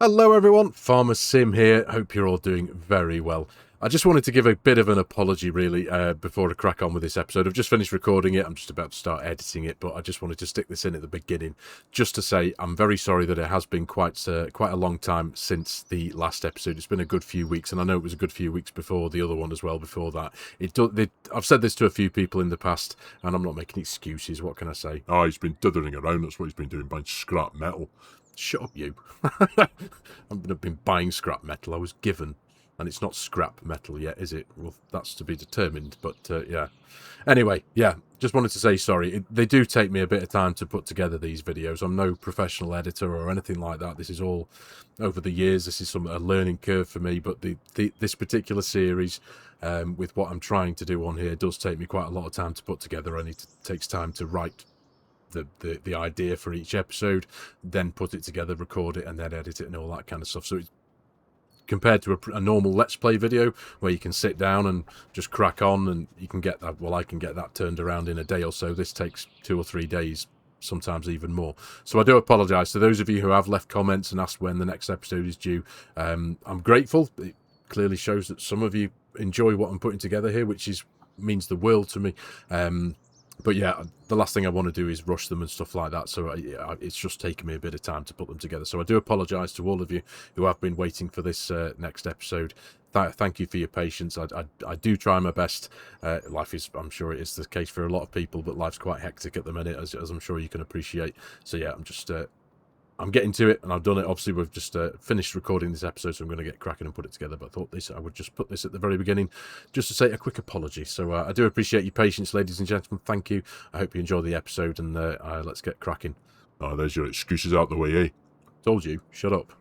Hello everyone, FARMERSIM here. Hope you're all doing very well. I just wanted to give a bit of an apology really before I crack on with this episode. I've just finished recording it, I'm just about to start editing it, but I just wanted to stick this in at the beginning just to say I'm very sorry that it has been quite a long time since the last episode. It's been a good few weeks, and I know it was a good few weeks before the other one as well before that. I've said this to a few people in the past, and I'm not making excuses, what can I say? Oh, he's been dithering around, that's what he's been doing, buying scrap metal. Shut up, you. I've been buying scrap metal. I was given. And it's not scrap metal yet, is it? Well, that's to be determined. But, yeah. Anyway, yeah. Just wanted to say sorry. They do take me a bit of time to put together these videos. I'm no professional editor or anything like that. This is all over the years. This is a learning curve for me. But this particular series, with what I'm trying to do on here, does take me quite a lot of time to put together. And it takes time to write the idea for each episode, then put it together, record it, and then edit it and all that kind of stuff. So it's compared to a normal Let's Play video where you can sit down and just crack on and you can get that, well, I can get that turned around in a day or so. This takes 2 or 3 days, sometimes even more. So I do apologise to those of you who have left comments and asked when the next episode is due. I'm grateful. It clearly shows that some of you enjoy what I'm putting together here, which means the world to me. But yeah, the last thing I want to do is rush them and stuff like that, so it's just taken me a bit of time to put them together. So I do apologise to all of you who have been waiting for this next episode. Thank you for your patience. I do try my best. Life is, I'm sure it is the case for a lot of people, but life's quite hectic at the minute, as I'm sure you can appreciate. So yeah, I'm getting to it, and I've done it. Obviously, we've just finished recording this episode, so I'm going to get cracking and put it together. But I thought I would just put this at the very beginning, just to say a quick apology. So I do appreciate your patience, ladies and gentlemen. Thank you. I hope you enjoy the episode, and let's get cracking. Oh, there's your excuses out the way, eh? Told you. Shut up.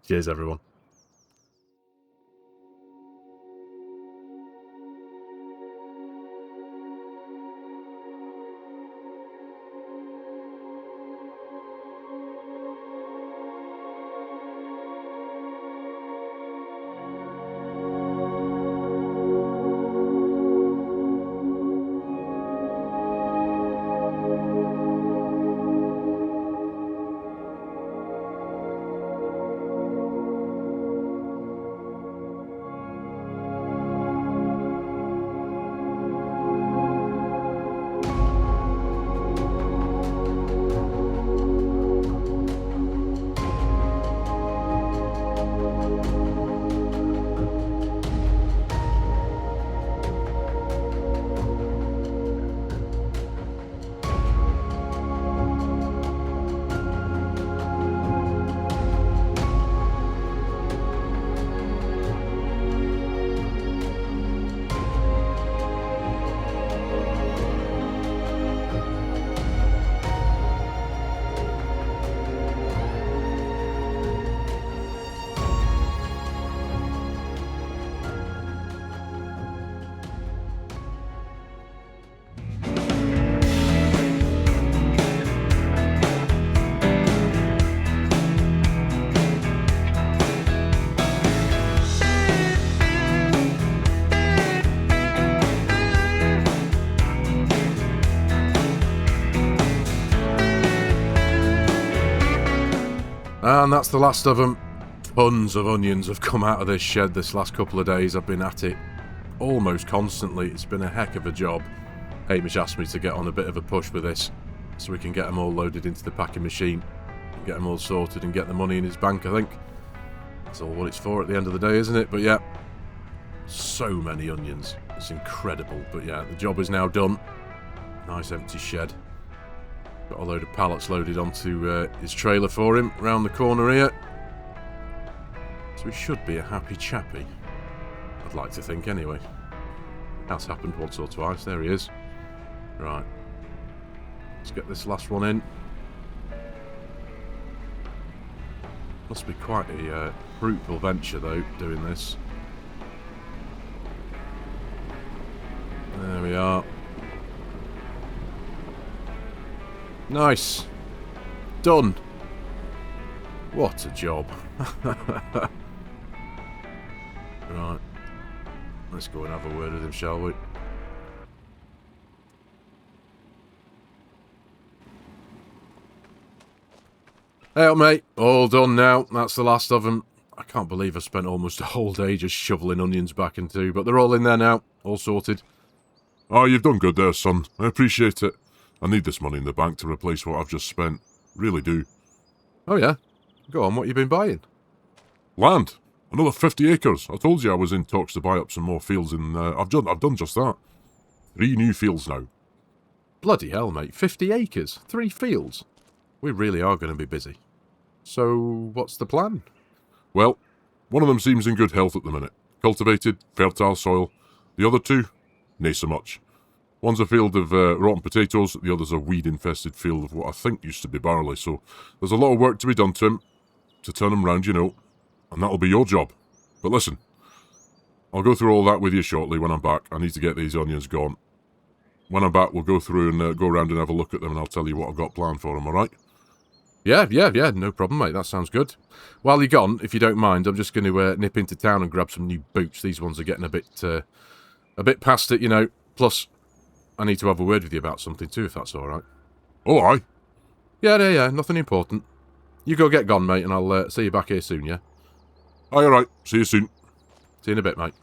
Cheers, everyone. And that's the last of them. Tons of onions have come out of this shed this last couple of days. I've been at it almost constantly. It's been a heck of a job. Hamish asked me to get on a bit of a push with this so we can get them all loaded into the packing machine, get them all sorted and get the money in his bank, I think. That's all what it's for at the end of the day, isn't it? But yeah, so many onions. It's incredible. But yeah, the job is now done. Nice empty shed. Got a load of pallets loaded onto his trailer for him, round the corner here. So he should be a happy chappy. I'd like to think anyway. That's happened once or twice. There he is. Right. Let's get this last one in. Must be quite a fruitful venture though, doing this. There we are. Nice. Done. What a job. Right. Let's go and have a word with him, shall we? Hey, mate. All done now. That's the last of them. I can't believe I spent almost a whole day just shoveling onions back into, but they're all in there now. All sorted. Oh, you've done good there, son. I appreciate it. I need this money in the bank to replace what I've just spent. Really do. Oh, yeah? Go on, what you been buying? Land. Another 50 acres. I told you I was in talks to buy up some more fields, and I've done just that. 3 new fields now. Bloody hell, mate. 50 acres? 3 fields? We really are going to be busy. So, what's the plan? Well, one of them seems in good health at the minute. Cultivated, fertile soil. The other 2, nay so much. One's a field of rotten potatoes, the other's a weed-infested field of what I think used to be barley, so there's a lot of work to be done to him, to turn him round, you know, and that'll be your job. But listen, I'll go through all that with you shortly when I'm back. I need to get these onions gone. When I'm back, we'll go through and go around and have a look at them, and I'll tell you what I've got planned for them, alright? Yeah, no problem, mate. That sounds good. While you're gone, if you don't mind, I'm just going to nip into town and grab some new boots. These ones are getting a bit past it, you know. Plus, I need to have a word with you about something too, if that's alright. Oh, aye. Yeah, nothing important. You go get gone, mate, and I'll see you back here soon, yeah? Aye, alright. See you soon. See you in a bit, mate.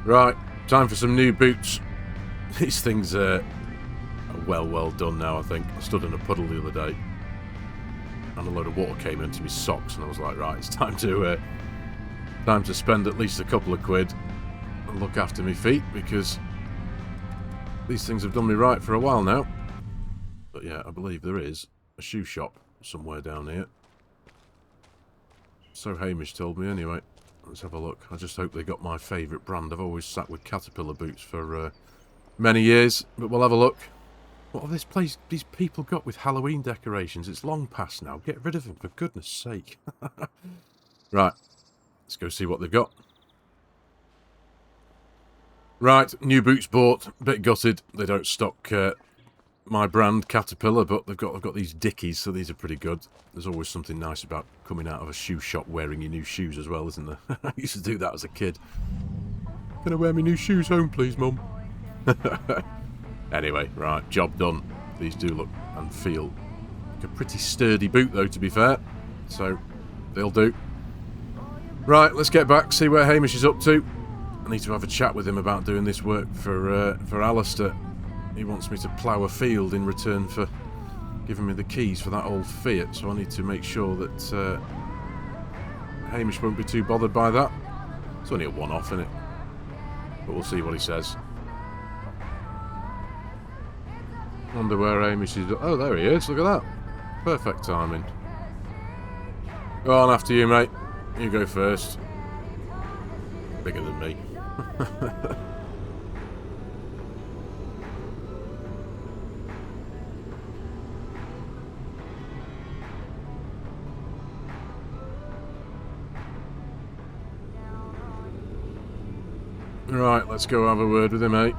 Right, time for some new boots. These things are well done now, I think. I stood in a puddle the other day, and a load of water came into my socks, and I was like, right, it's time to spend at least a couple of quid and look after my feet, because these things have done me right for a while now. But yeah, I believe there is a shoe shop somewhere down here. So Hamish told me anyway. Let's have a look. I just hope they got my favourite brand. I've always sat with Caterpillar boots for many years, but we'll have a look. What have these people got with Halloween decorations? It's long past now. Get rid of them, for goodness sake. Right, let's go see what they've got. Right, new boots bought. Bit gutted. They don't stock my brand Caterpillar, but I've got these Dickies, so these are pretty good. There's always something nice about coming out of a shoe shop wearing your new shoes as well, isn't there? I used to do that as a kid. Can I wear my new shoes home, please, Mum? Anyway, right, job done. These do look and feel like a pretty sturdy boot, though, to be fair. So, they'll do. Right, let's get back, see where Hamish is up to. I need to have a chat with him about doing this work for Alasdair. He wants me to plough a field in return for giving me the keys for that old Fiat, so I need to make sure that Hamish won't be too bothered by that. It's only a one-off, isn't it? But we'll see what he says. Wonder where Hamish is. Oh, there he is. Look at that. Perfect timing. Go on after you, mate. You go first. Bigger than me. Right, let's go have a word with him, mate.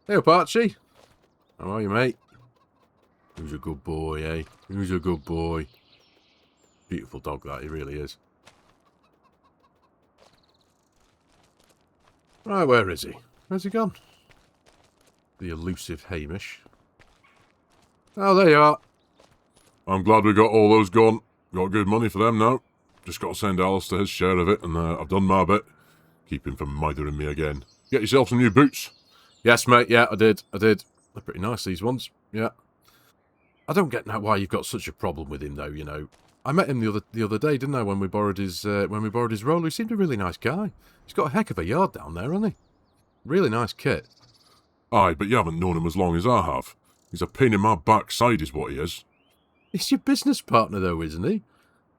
Hey up, Archie. How are you, mate? Who's a good boy, eh? Who's a good boy? Beautiful dog, that, he really is. Right, where is he? Where's he gone? The elusive Hamish. Oh, there you are. I'm glad we got all those gone. Got good money for them now. Just got to send Alasdair his share of it, and I've done my bit. Keep him from mithering me again. Get yourself some new boots. Yes, mate, yeah, I did. They're pretty nice, these ones, yeah. I don't get why you've got such a problem with him, though, you know. I met him the other day, didn't I, when we borrowed his roller. He seemed a really nice guy. He's got a heck of a yard down there, hasn't he? Really nice kit. Aye, but you haven't known him as long as I have. He's a pain in my backside is what he is. He's your business partner, though, isn't he?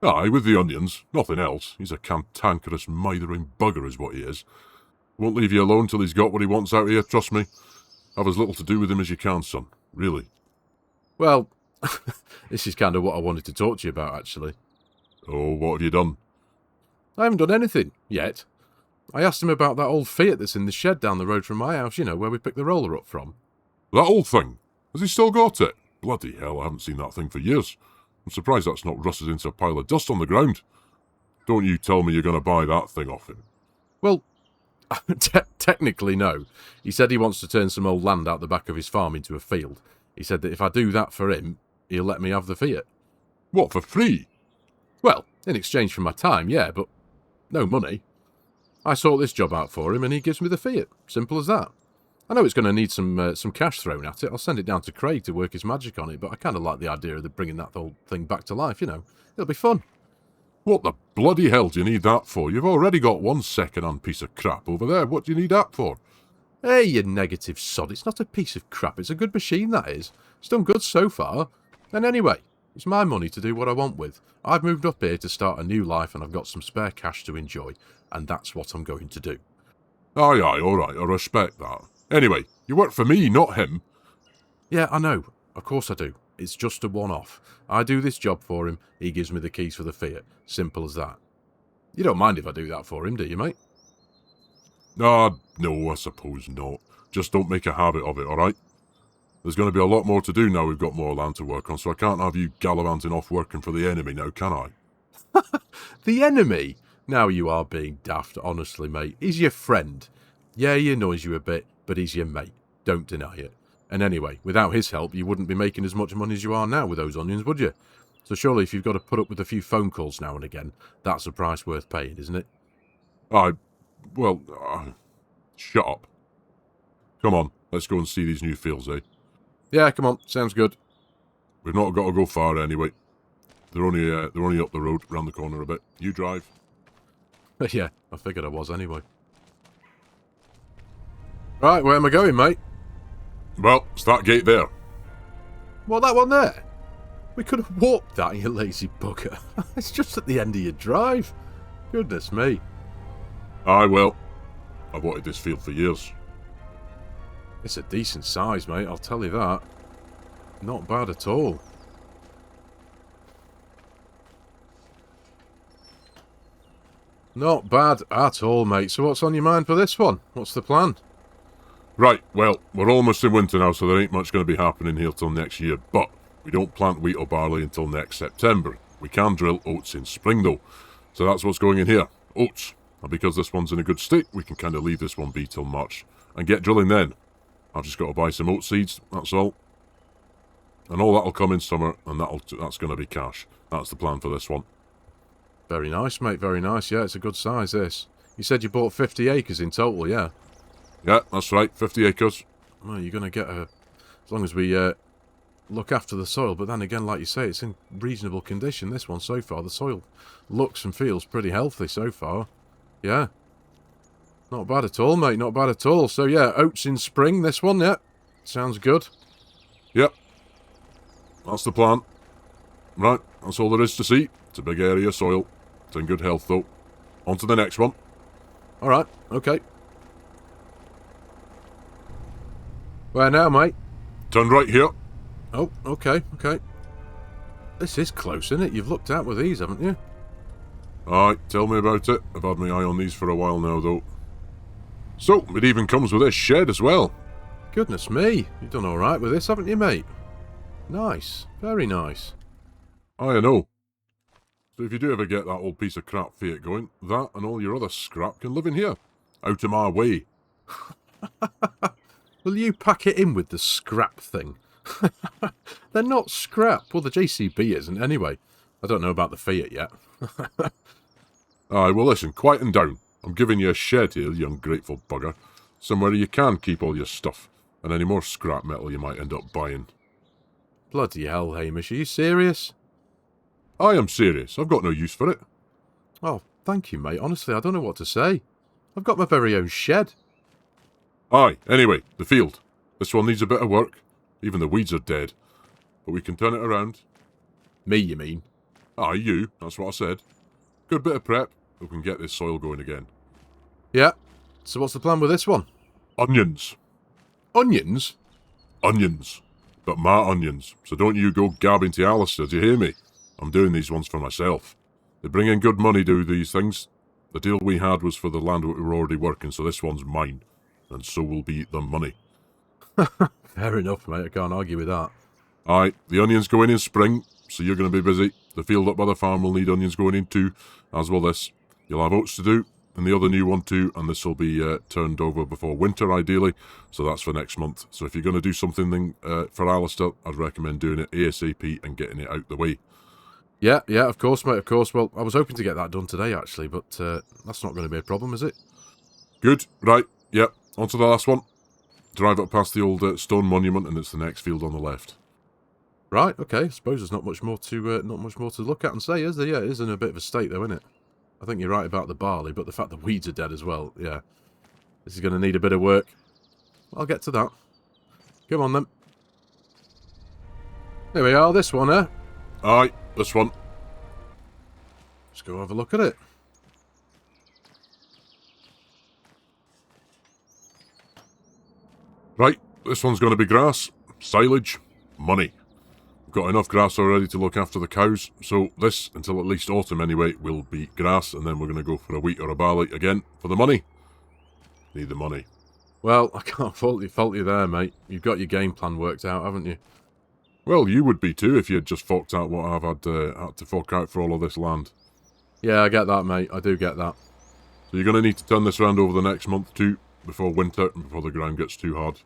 Aye, with the onions, nothing else. He's a cantankerous, mithering bugger is what he is. Won't leave you alone till he's got what he wants out of you, trust me. Have as little to do with him as you can, son. Really. Well, this is kind of what I wanted to talk to you about, actually. Oh, what have you done? I haven't done anything, yet. I asked him about that old Fiat that's in the shed down the road from my house, you know, where we picked the roller up from. That old thing? Has he still got it? Bloody hell, I haven't seen that thing for years. I'm surprised that's not rusted into a pile of dust on the ground. Don't you tell me you're going to buy that thing off him. Well, technically no. He said he wants to turn some old land out the back of his farm into a field. He said that if I do that for him, he'll let me have the Fiat. What, for free? Well, in exchange for my time, yeah, but no money. I sort this job out for him and he gives me the Fiat. Simple as that. I know it's going to need some cash thrown at it. I'll send it down to Craig to work his magic on it, but I kind of like the idea of bringing that whole thing back to life, you know. It'll be fun. What the bloody hell do you need that for? You've already got one second-hand piece of crap over there. What do you need that for? Hey, you negative sod. It's not a piece of crap. It's a good machine, that is. It's done good so far. And anyway, it's my money to do what I want with. I've moved up here to start a new life and I've got some spare cash to enjoy. And that's what I'm going to do. Aye, all right. I respect that. Anyway, you work for me, not him. Yeah, I know. Of course I do. It's just a one-off. I do this job for him, he gives me the keys for the Fiat. Simple as that. You don't mind if I do that for him, do you, mate? Ah, no, I suppose not. Just don't make a habit of it, alright? There's going to be a lot more to do now we've got more land to work on, so I can't have you gallivanting off working for the enemy now, can I? The enemy? Now you are being daft, honestly, mate. He's your friend. Yeah, he annoys you a bit, but he's your mate. Don't deny it. And anyway, without his help, you wouldn't be making as much money as you are now with those onions, would you? So surely if you've got to put up with a few phone calls now and again, that's a price worth paying, isn't it? Shut up. Come on, let's go and see these new fields, eh? Yeah, come on, sounds good. We've not got to go far anyway. They're only up the road, round the corner a bit. You drive. Yeah, I figured I was anyway. Right, where am I going, mate? Well, it's that gate there. What, that one there? We could have walked that, you lazy bugger. It's just at the end of your drive. Goodness me. Aye, well, I've wanted this field for years. It's a decent size, mate, I'll tell you that. Not bad at all. Not bad at all, mate. So what's on your mind for this one? What's the plan? Right, well, we're almost in winter now, so there ain't much going to be happening here till next year, but we don't plant wheat or barley until next September. We can drill oats in spring, though. So that's what's going in here, oats. And because this one's in a good state, we can kind of leave this one be till March and get drilling then. I've just got to buy some oat seeds, that's all. And all that'll come in summer, and that's going to be cash. That's the plan for this one. Very nice, mate, very nice. Yeah, it's a good size, this. You said you bought 50 acres in total, yeah? Yeah, that's right, 50 acres. Well, you're going to get as long as we look after the soil, but then again, like you say, it's in reasonable condition, this one, so far. The soil looks and feels pretty healthy so far. Yeah. Not bad at all, mate, not bad at all. So, yeah, oats in spring, this one, yeah. Sounds good. Yep. That's the plan. Right, that's all there is to see. It's a big area of soil. It's in good health, though. On to the next one. All right, okay. Where now, mate? Turn right here. Oh, okay, okay. This is close, isn't it? You've looked out with these, haven't you? Aye, tell me about it. I've had my eye on these for a while now, though. So, it even comes with a shed as well. Goodness me, you've done all right with this, haven't you, mate? Nice, very nice. I know. So if you do ever get that old piece of crap Fiat going, that and all your other scrap can live in here. Out of my way. Will you pack it in with the scrap thing? They're not scrap. Well, the JCB isn't anyway. I don't know about the Fiat yet. Aye, well listen, quieten down. I'm giving you a shed here, you ungrateful bugger. Somewhere you can keep all your stuff. And any more scrap metal you might end up buying. Bloody hell, Hamish, are you serious? I am serious. I've got no use for it. Oh, thank you, mate. Honestly, I don't know what to say. I've got my very own shed. Aye, anyway, the field. This one needs a bit of work. Even the weeds are dead. But we can turn it around. Me, you mean? Aye, you. That's what I said. Good bit of prep. We can get this soil going again. Yeah. So what's the plan with this one? Onions. Onions? Onions. But my onions. So don't you go gabbing to Alasdair, do you hear me? I'm doing these ones for myself. They bring in good money, do these things. The deal we had was for the land that we were already working, so this one's mine. And so will be the money. Fair enough, mate. I can't argue with that. Aye, the onions go in spring, so you're going to be busy. The field up by the farm will need onions going in too, as will this. You'll have oats to do, and the other new one too, and this will be turned over before winter, ideally, so that's for next month. So if you're going to do something for Alasdair, I'd recommend doing it ASAP and getting it out the way. Yeah, of course, mate, of course. Well, I was hoping to get that done today, actually, but that's not going to be a problem, is it? Good, right, yep, on to the last one. Drive up past the old stone monument, and it's the next field on the left. Right, okay. I suppose there's not much more to look at and say, is there? Yeah, it is in a bit of a state, though, isn't it? I think you're right about the barley, but the fact the weeds are dead as well, yeah. This is going to need a bit of work. I'll get to that. Come on, then. There we are, this one, eh? Aye, this one. Let's go have a look at it. Right, this one's going to be grass, silage, money. Got enough grass already to look after the cows, so this, until at least autumn anyway, will be grass, and then we're going to go for a wheat or a barley again for the money. Need the money. Well, I can't fault you there, mate. You've got your game plan worked out, haven't you? Well, you would be too if you had just forked out what I've had to fork out for all of this land. Yeah, I get that, mate. I do get that. So you're going to need to turn this around over the next month too, before winter and before the ground gets too hard.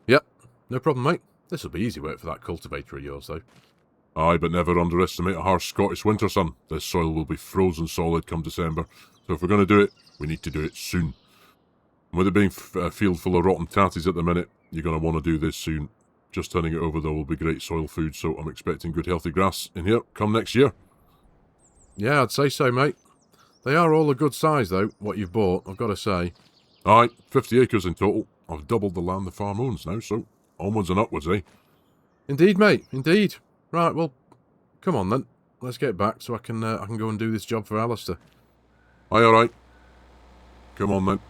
Yep, no problem, mate. This will be easy work for that cultivator of yours, though. Aye, but never underestimate a harsh Scottish winter, son. This soil will be frozen solid come December, so if we're going to do it, we need to do it soon. And with it being a field full of rotten tatties at the minute, you're going to want to do this soon. Just turning it over, though, will be great soil food, so I'm expecting good healthy grass in here come next year. Yeah, I'd say so, mate. They are all a good size, though, what you've bought, I've got to say. Aye, 50 acres in total. I've doubled the land the farm owns now, so onwards and upwards, eh? Indeed, mate, indeed. Right, well, come on then. Let's get back so I can go and do this job for Alasdair. Aye, alright. Come on then.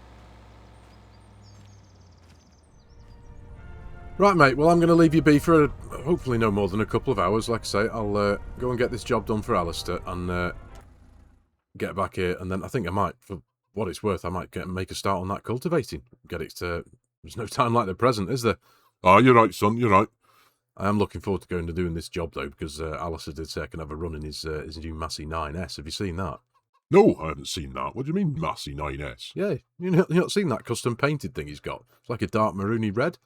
Right, mate, well, I'm going to leave you be for hopefully no more than a couple of hours. Like I say, I'll go and get this job done for Alasdair and get back here. And then I think I might, for what it's worth, I might make a start on that cultivating. Get it to... There's no time like the present, is there? Ah, you're right, son, you're right. I am looking forward to going to doing this job, though, because Alasdair did say I can have a run in his new Massey 9S. Have you seen that? No, I haven't seen that. What do you mean, Massey 9S? Yeah, you've not seen that custom painted thing he's got? It's like a dark maroony red.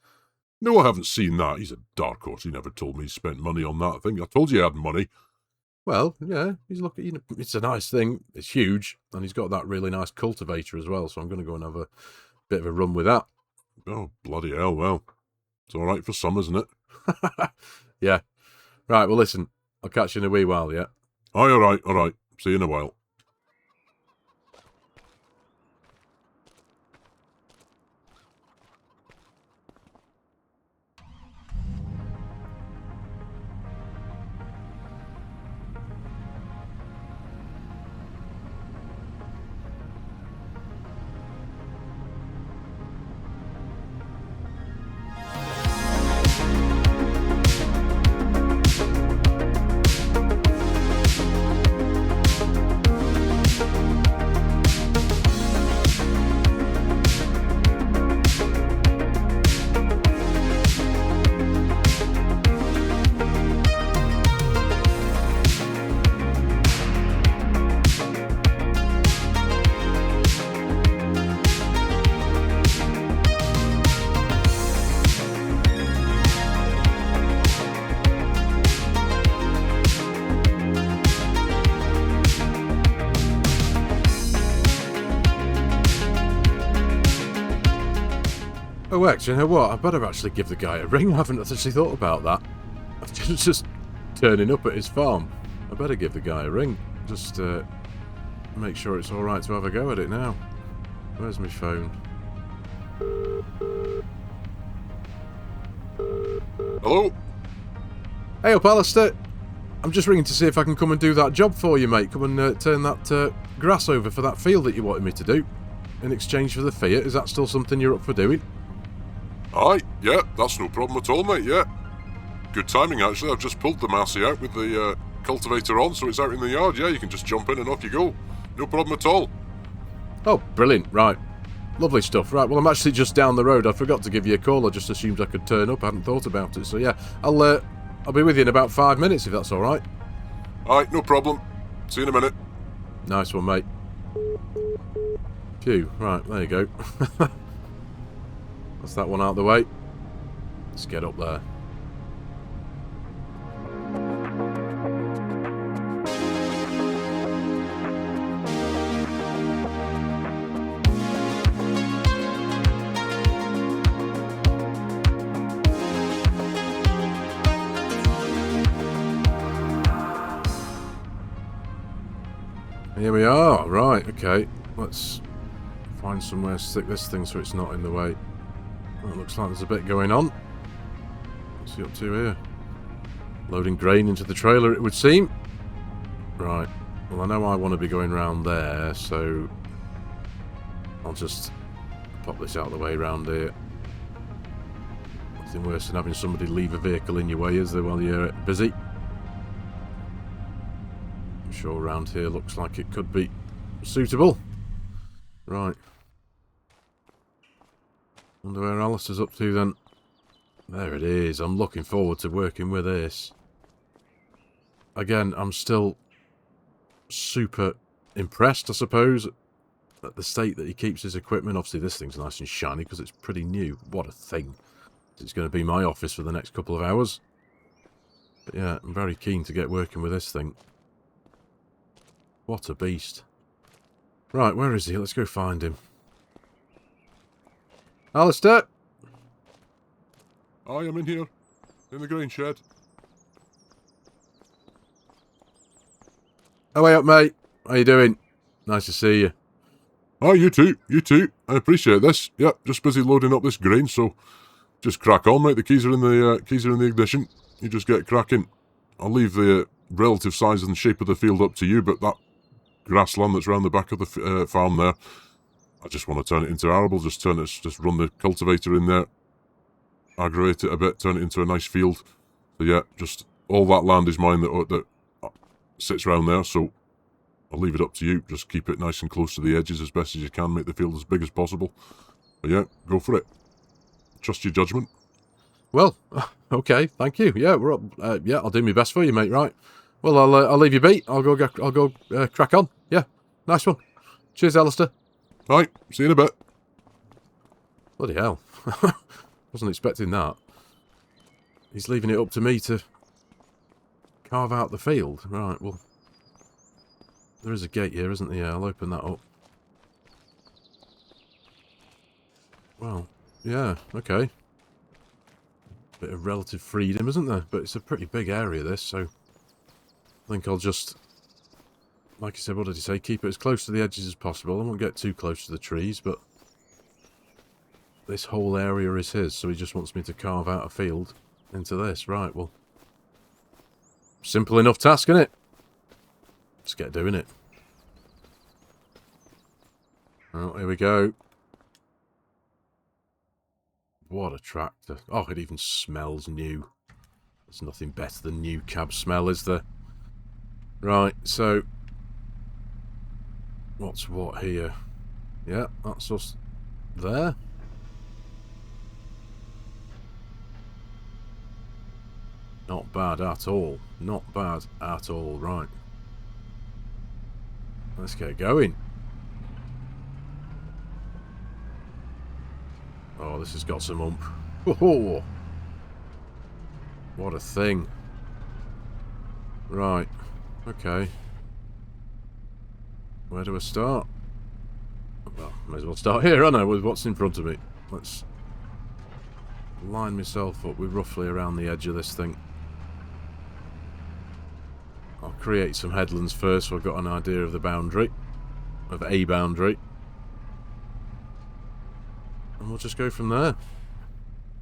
No, I haven't seen that. He's a dark horse. He never told me he spent money on that thing. I told you he had money. Well, yeah, he's looking. You know, it's a nice thing. It's huge, and he's got that really nice cultivator as well. So I'm going to go and have a bit of a run with that. Oh, bloody hell, well. It's all right for some, isn't it? Yeah. Right, well, listen. I'll catch you in a wee while, yeah? Aye, all right, all right. See you in a while. Oh, actually, you know what? I better actually give the guy a ring. I haven't actually thought about that. Just turning up at his farm. I better give the guy a ring. Just make sure it's all right to have a go at it now. Where's my phone? Hello? Hey up, Alasdair. I'm just ringing to see if I can come and do that job for you, mate. Come and turn that grass over for that field that you wanted me to do in exchange for the Fiat. Is that still something you're up for doing? Aye, yeah, that's no problem at all, mate, yeah. Good timing, actually. I've just pulled the Massey out with the cultivator on, so it's out in the yard. Yeah, you can just jump in and off you go. No problem at all. Oh, brilliant. Right. Lovely stuff. Right, well, I'm actually just down the road. I forgot to give you a call. I just assumed I could turn up. I hadn't thought about it. So, yeah, I'll be with you in about 5 minutes, if that's all right. Aye, no problem. See you in a minute. Nice one, mate. Phew. Right, there you go. That's that one out of the way. Let's get up there. Here we are. Right, okay. Let's find somewhere to stick this thing so it's not in the way. Well, it looks like there's a bit going on. What's he up to here? Loading grain into the trailer, it would seem. Right. Well, I know I want to be going round there, so I'll just pop this out of the way round here. Nothing worse than having somebody leave a vehicle in your way, is there, while you're busy? I'm sure around here looks like it could be suitable. Right. Wonder where Alasdair's up to then. There it is. I'm looking forward to working with this. Again, I'm still super impressed, I suppose, at the state that he keeps his equipment. Obviously, this thing's nice and shiny because it's pretty new. What a thing. It's going to be my office for the next couple of hours. But yeah, I'm very keen to get working with this thing. What a beast. Right, where is he? Let's go find him. Alasdair! Aye, I'm in here. In the grain shed. Oh, hey up, mate. How you doing? Nice to see you. Aye, you too. You too. I appreciate this. Yep, just busy loading up this grain, so just crack on, mate. The keys are in the ignition. You just get cracking. I'll leave the relative size and shape of the field up to you, but that grassland that's round the back of the farm there, I just want to turn it into arable. Just run the cultivator in there, aggravate it a bit, turn it into a nice field. So yeah, just all that land is mine that sits round there. So I'll leave it up to you. Just keep it nice and close to the edges as best as you can. Make the field as big as possible. But yeah, go for it. Trust your judgment. Well, okay, thank you. Yeah, we're up. Yeah, I'll do my best for you, mate. Right. Well, I'll leave you be. I'll go crack on. Yeah, nice one. Cheers, Alasdair. Right, see you in a bit. Bloody hell. Wasn't expecting that. He's leaving it up to me to carve out the field. Right, well, there is a gate here, isn't there? Yeah, I'll open that up. Well, yeah, okay. Bit of relative freedom, isn't there? But it's a pretty big area, this, so I think I'll just, like I said, what did he say? Keep it as close to the edges as possible. I won't get too close to the trees, but this whole area is his, so he just wants me to carve out a field into this. Right, well, simple enough task, isn't it? Let's get doing it. Well, here we go. What a tractor. Oh, it even smells new. There's nothing better than new cab smell, is there? Right, so what's what here? Yeah, that's us there. Not bad at all. Not bad at all. Right. Let's get going. Oh, this has got some oomph. Oh, what a thing. Right. Okay. Where do I start? Well, may as well start here, aren't I, with what's in front of me. Let's line myself up with roughly around the edge of this thing. I'll create some headlands first so I've got an idea of the boundary. Of a boundary. And we'll just go from there.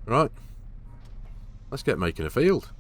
Right. Let's get making a field.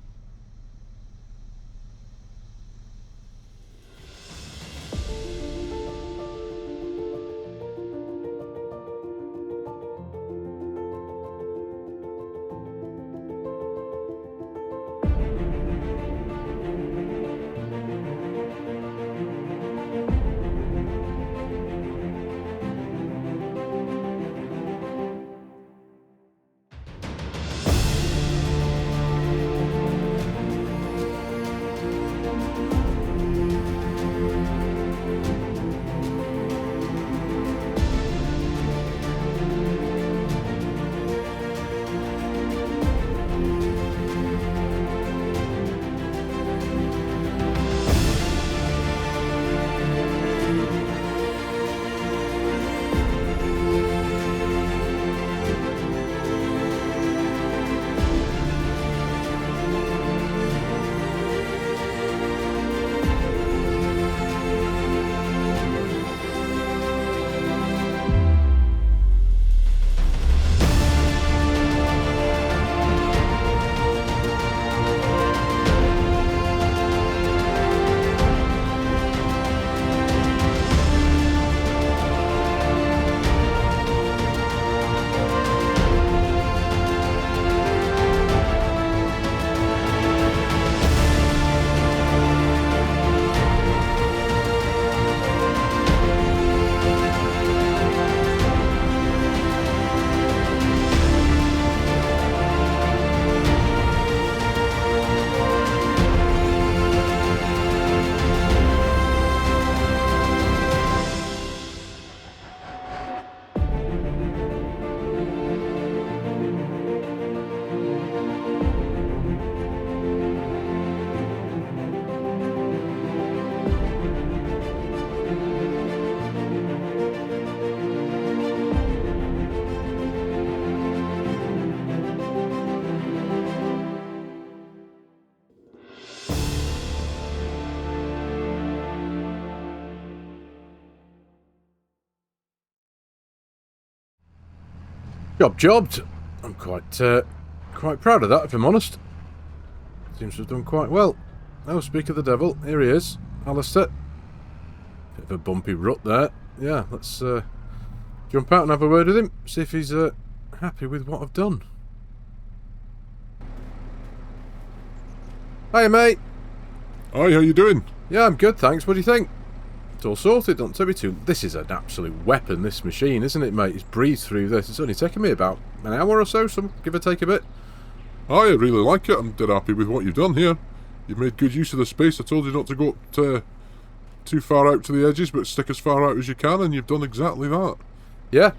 Jobbed. I'm quite proud of that, if I'm honest. Seems to have done quite well. Oh, speak of the devil, here he is, Alasdair. Bit of a bumpy rut there. Yeah, let's jump out and have a word with him, see if he's happy with what I've done. Hiya, mate. Hi, how you doing? Yeah, I'm good, thanks. What do you think? It's all sorted, don't tell me too. This is an absolute weapon, this machine, isn't it, mate? It's breezed through this. It's only taken me about an hour or so, give or take a bit. I really like it. I'm dead happy with what you've done here. You've made good use of the space. I told you not to go too far out to the edges, but stick as far out as you can, and you've done exactly that. Yeah.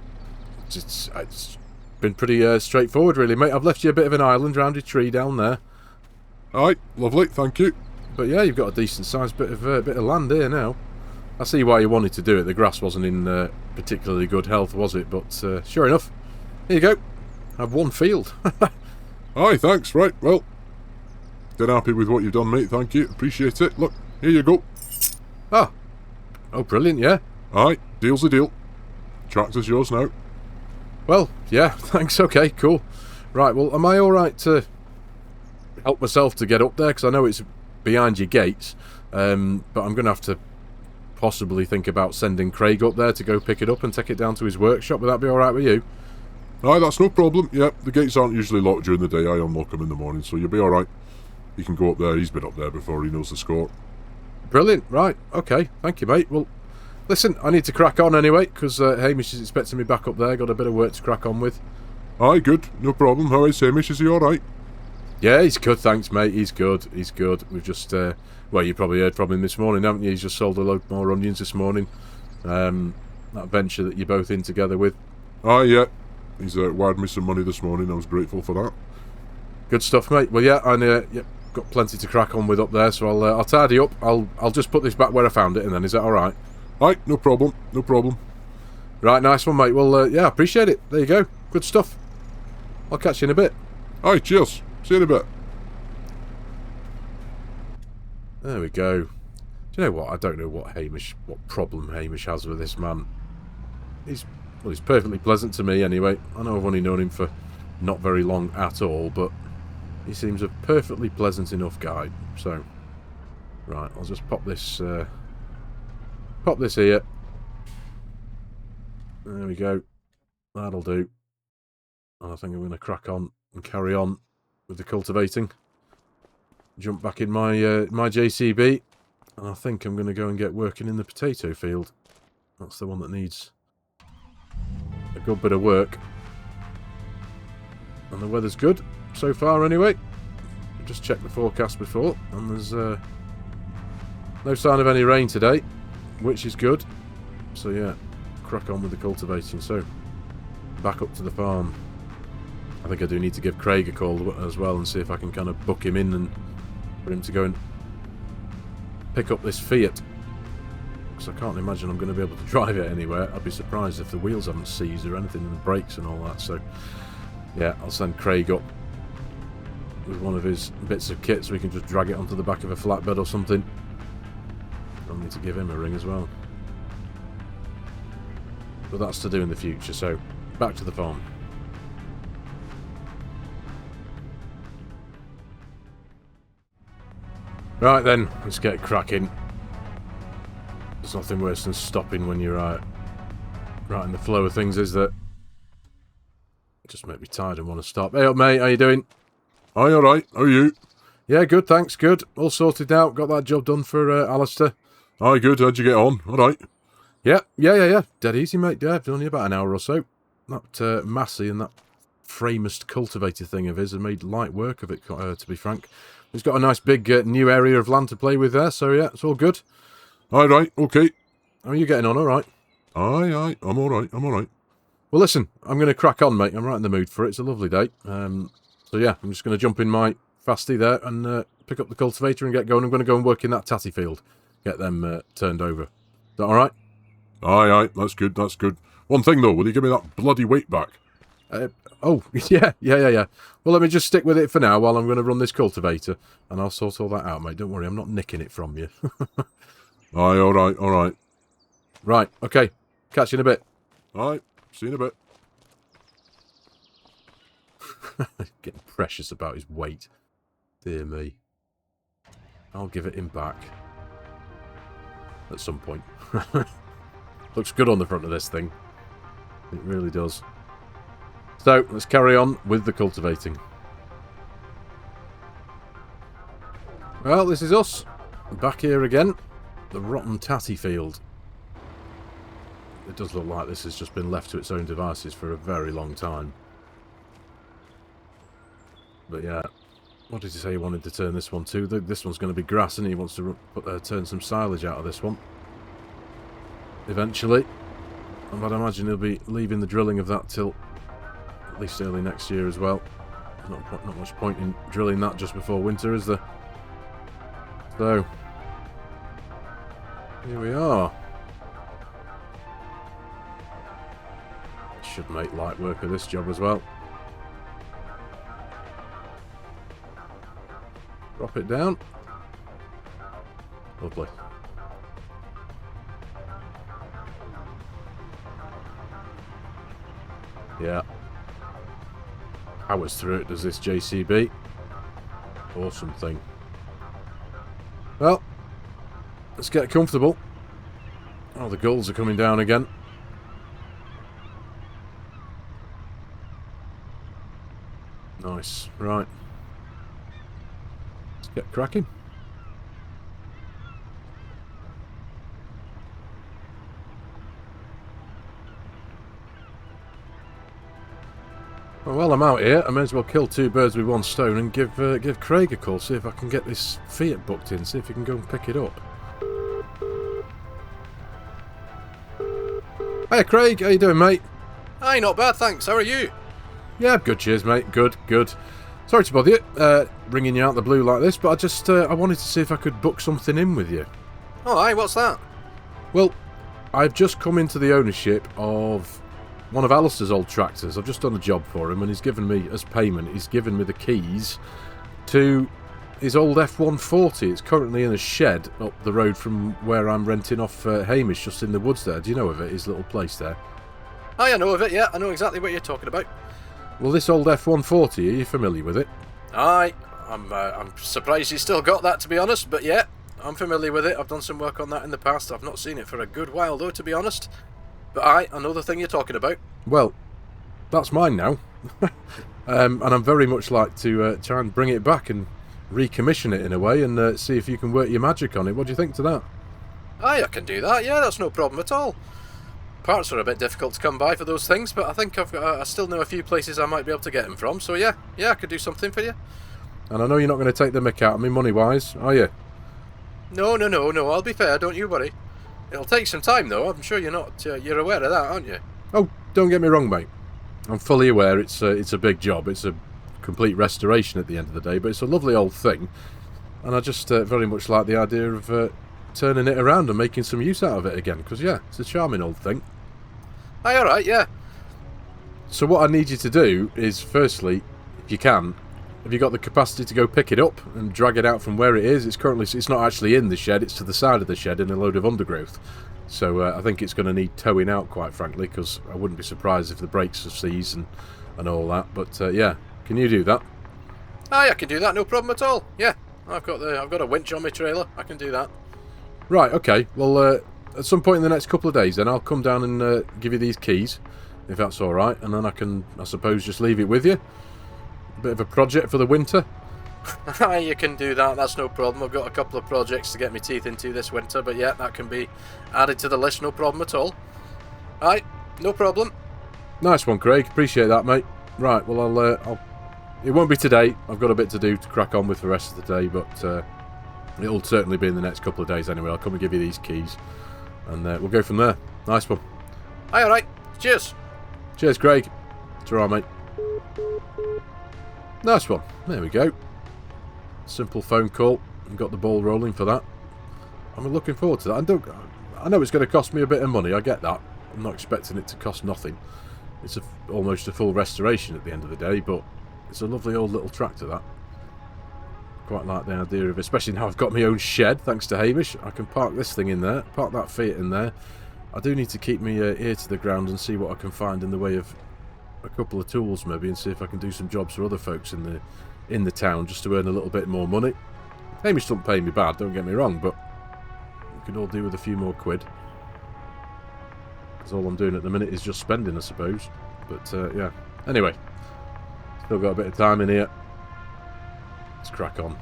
It's been pretty straightforward, really, mate. I've left you a bit of an island round your tree down there. Aye, lovely, thank you. But yeah, you've got a decent-sized bit of land here now. I see why you wanted to do it. The grass wasn't in particularly good health, was it? But sure enough, here you go. I've one field. Aye, thanks. Right, well, dead happy with what you've done, mate. Thank you. Appreciate it. Look, here you go. Ah. Oh, brilliant, yeah. Aye, deal's a deal. Tractor's yours now. Well, yeah, thanks. Okay, cool. Right, well, am I all right to help myself to get up there? Because I know it's behind your gates, but I'm going to have to possibly think about sending Craig up there to go pick it up and take it down to his workshop. Would that be all right with you? Aye, that's no problem. Yep, the gates aren't usually locked during the day. I unlock them in the morning, so you'll be all right. You can go up there. He's been up there before. He knows the score. Brilliant. Right. Okay. Thank you, mate. Well, listen, I need to crack on anyway, because Hamish is expecting me back up there. Got a bit of work to crack on with. Aye, good. No problem. How is Hamish? Is he all right? Yeah, he's good, thanks, mate. He's good. He's good. We've just, well, you probably heard from him this morning, haven't you? He's just sold a load more onions this morning. That venture that you're both in together with. Aye, yeah. He's wired me some money this morning. I was grateful for that. Good stuff, mate. Well, yeah, and yep, got plenty to crack on with up there, so I'll tidy up. I'll just put this back where I found it, and then is that all right? Aye, no problem. No problem. Right, nice one, mate. Well, yeah, appreciate it. There you go. Good stuff. I'll catch you in a bit. Aye, cheers. See you in a bit. There we go. Do you know what? I don't know what problem Hamish has with this man. He's perfectly pleasant to me anyway. I know I've only known him for not very long at all, but he seems a perfectly pleasant enough guy. So, right, I'll just pop this here. There we go. That'll do. And I think I'm going to crack on and carry on with the cultivating. Jump back in my my JCB, and I think I'm going to go and get working in the potato field. That's the one that needs a good bit of work. And the weather's good so far anyway. Just checked the forecast before, and there's no sign of any rain today, which is good. So yeah, crack on with the cultivating. So back up to the farm. I think I do need to give Craig a call as well and see if I can kind of book him in and for him to go and pick up this Fiat. Because I can't imagine I'm going to be able to drive it anywhere. I'd be surprised if the wheels haven't seized or anything, and the brakes and all that. So yeah, I'll send Craig up with one of his bits of kit so we can just drag it onto the back of a flatbed or something. I'll need to give him a ring as well. But that's to do in the future, so back to the farm. Right then, let's get cracking. There's nothing worse than stopping when you're right in the flow of things, is that? It just make me tired and want to stop. Hey up, mate, how you doing? Aye, alright. How are you? Yeah, good, thanks, good. All sorted out, got that job done for Alasdair. Aye, good. How'd you get on? Alright. Yeah. Dead easy, mate, yeah. Only about an hour or so. That Massey and that framest cultivator thing of his have made light work of it, to be frank. He's got a nice big new area of land to play with there, so yeah, it's all good. Aye, right, okay. How are you getting on, alright? Aye, I'm alright, Well, listen, I'm going to crack on, mate. I'm right in the mood for it. It's a lovely day. So yeah, I'm just going to jump in my fasty there and pick up the cultivator and get going. I'm going to go and work in that tatty field. Get them turned over. Is that alright? Aye, that's good, that's good. One thing though, will you give me that bloody weight back? Oh, yeah. Well, let me just stick with it for now while I'm going to run this cultivator, and I'll sort all that out, mate. Don't worry, I'm not nicking it from you. Aye, alright. Right, okay. Catch you in a bit. Aye, see you in a bit. Getting precious about his weight. Dear me. I'll give it him back. At some point. Looks good on the front of this thing. It really does. So, let's carry on with the cultivating. Well, this is us. Back here again. The rotten tatty field. It does look like this has just been left to its own devices for a very long time. But yeah, what did he say he wanted to turn this one to? This one's going to be grass, and he wants to turn some silage out of this one. Eventually. And I'd imagine he'll be leaving the drilling of that till at least early next year as well. Not much point in drilling that just before winter, is there? So, here we are. Should make light work of this job as well. Drop it down. Lovely. Yeah. Powers through it, does this JCB. Awesome thing. Well, let's get comfortable. Oh, the gulls are coming down again. Nice. Right. Let's get cracking. Well, while I'm out here, I may as well kill two birds with one stone and give Craig a call, see if I can get this Fiat booked in, see if he can go and pick it up. Hey Craig, how you doing, mate? Aye, not bad, thanks. How are you? Yeah, good, cheers, mate. Good, good. Sorry to bother you, ringing you out the blue like this, but I wanted to see if I could book something in with you. Oh, aye, what's that? Well, I've just come into the ownership of one of Alasdair's old tractors. I've just done a job for him, and he's given me, as payment, he's given me the keys to his old F140. It's currently in a shed up the road from where I'm renting off Hamish, just in the woods there. Do you know of it, his little place there? Aye, I know of it, yeah. I know exactly what you're talking about. Well, this old F140, are you familiar with it? Aye, I'm surprised you still got that, to be honest, but yeah, I'm familiar with it. I've done some work on that in the past. I've not seen it for a good while, though, to be honest. But aye, I know the thing you're talking about. Well, that's mine now. And I'm very much like to try and bring it back and recommission it in a way and see if you can work your magic on it. What do you think to that? Aye, I can do that, yeah, that's no problem at all. Parts are a bit difficult to come by for those things, but I think I still know a few places I might be able to get them from, so yeah, I could do something for you. And I know you're not going to take the mick out of me money-wise, are you? No, I'll be fair, don't you worry. It'll take some time, though. I'm sure you're aware of that, aren't you? Oh, don't get me wrong, mate. I'm fully aware it's a big job. It's a complete restoration at the end of the day, but it's a lovely old thing. And I just very much like the idea of turning it around and making some use out of it again, because, yeah, it's a charming old thing. Aye, alright, yeah. So what I need you to do is, firstly, if you can, have you got the capacity to go pick it up and drag it out from where it is? It's not actually in the shed, it's to the side of the shed in a load of undergrowth. So I think it's going to need towing out, quite frankly, because I wouldn't be surprised if the brakes are seized and all that. But yeah, can you do that? Aye, I can do that, no problem at all. Yeah, I've got a winch on my trailer. I can do that. Right, okay. Well, at some point in the next couple of days, then I'll come down and give you these keys, if that's all right, and then I can, I suppose, just leave it with you. A bit of a project for the winter. Aye, you can do that. That's no problem. I've got a couple of projects to get my teeth into this winter, but yeah, that can be added to the list. No problem at all. Aye, no problem. Nice one, Craig. Appreciate that, mate. Right, well, it won't be today. I've got a bit to do to crack on with the rest of the day, but it'll certainly be in the next couple of days anyway. I'll come and give you these keys, and we'll go from there. Nice one. Aye, alright. Cheers. Cheers, Craig. Ta-ra, mate. Nice one. There we go. Simple phone call and got the ball rolling for that. I'm looking forward to that. I know it's going to cost me a bit of money. I get that. I'm not expecting it to cost nothing. It's almost a full restoration at the end of the day, but it's a lovely old little tractor, that. Quite like the idea of it, especially now I've got my own shed, thanks to Hamish. I can park this thing in there, park that Fiat in there. I do need to keep my ear to the ground and see what I can find in the way of a couple of tools maybe and see if I can do some jobs for other folks in the town just to earn a little bit more money. Hamish don't pay me bad, don't get me wrong, but we could all do with a few more quid. Because all I'm doing at the minute is just spending, I suppose. But yeah. Anyway, still got a bit of time in here. Let's crack on.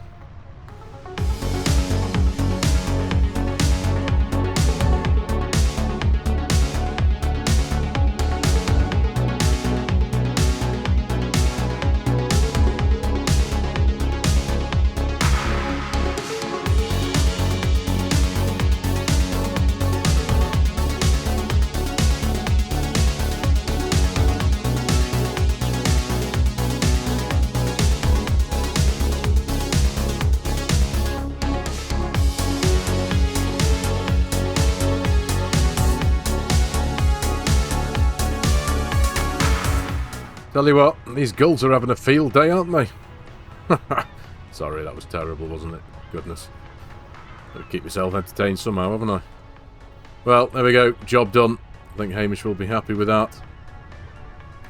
Tell you what, these gulls are having a field day, aren't they? Sorry, that was terrible, wasn't it? Goodness. Got to keep myself entertained somehow, haven't I? Well, there we go. Job done. I think Hamish will be happy with that.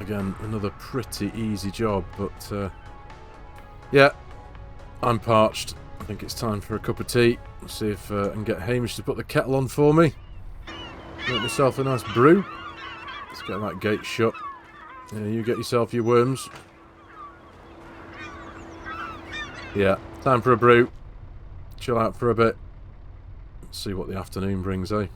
Again, another pretty easy job, but yeah, I'm parched. I think it's time for a cup of tea. Let's see if I can get Hamish to put the kettle on for me. Make myself a nice brew. Let's get that gate shut. Yeah, you get yourself your worms. Yeah, time for a brew. Chill out for a bit. Let's see what the afternoon brings, eh?